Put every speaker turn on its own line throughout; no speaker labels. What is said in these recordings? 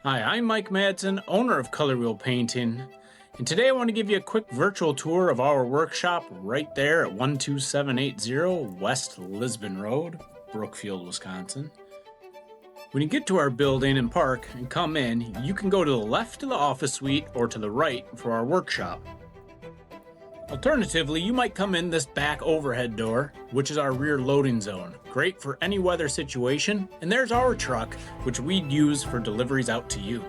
Hi, I'm Mike Madsen, owner of Colorwheel Painting, and today I want to give you a quick virtual tour of our workshop right there at 12780 West Lisbon Road, Brookfield, Wisconsin. When you get to our building and park and come in, you can go to the left to the office suite or to the right for our workshop. Alternatively, you might come in this back overhead door, which is our rear loading zone. Great for any weather situation, and there's our truck, which we'd use for deliveries out to you.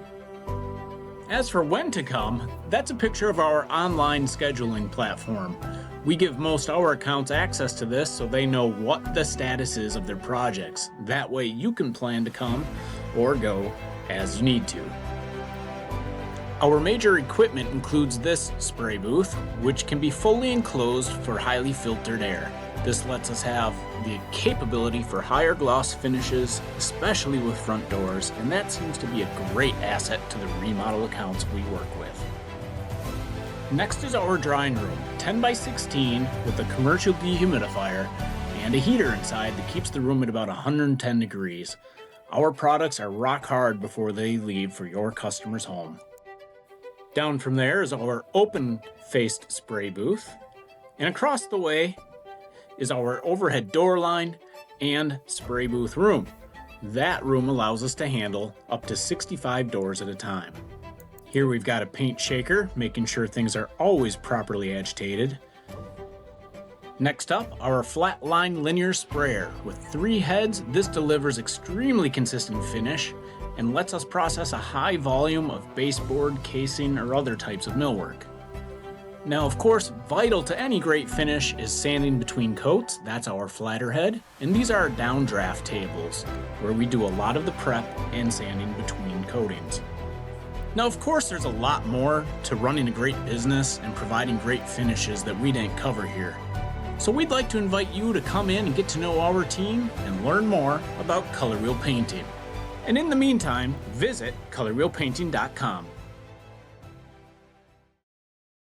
As for when to come, that's a picture of our online scheduling platform. We give most our accounts access to this so they know what the status is of their projects. That way you can plan to come or go as you need to. Our major equipment includes this spray booth, which can be fully enclosed for highly filtered air. This lets us have the capability for higher gloss finishes, especially with front doors, and that seems to be a great asset to the remodel accounts we work with. Next is our drying room, 10 by 16 with a commercial dehumidifier and a heater inside that keeps the room at about 110 degrees. Our products are rock hard before they leave for your customer's home. Down from there is our open-faced spray booth, and across the way is our overhead door line and spray booth room. That room allows us to handle up to 65 doors at a time. Here we've got a paint shaker, making sure things are always properly agitated. Next up, our flat line linear sprayer. With 3 heads, this delivers extremely consistent finish and lets us process a high volume of baseboard, casing, or other types of millwork. Now, of course, vital to any great finish is sanding between coats. That's our flatter head. And these are our downdraft tables, where we do a lot of the prep and sanding between coatings. Now, of course, there's a lot more to running a great business and providing great finishes that we didn't cover here. So we'd like to invite you to come in and get to know our team and learn more about Colorwheel Painting. And in the meantime, visit colorwheelpainting.com.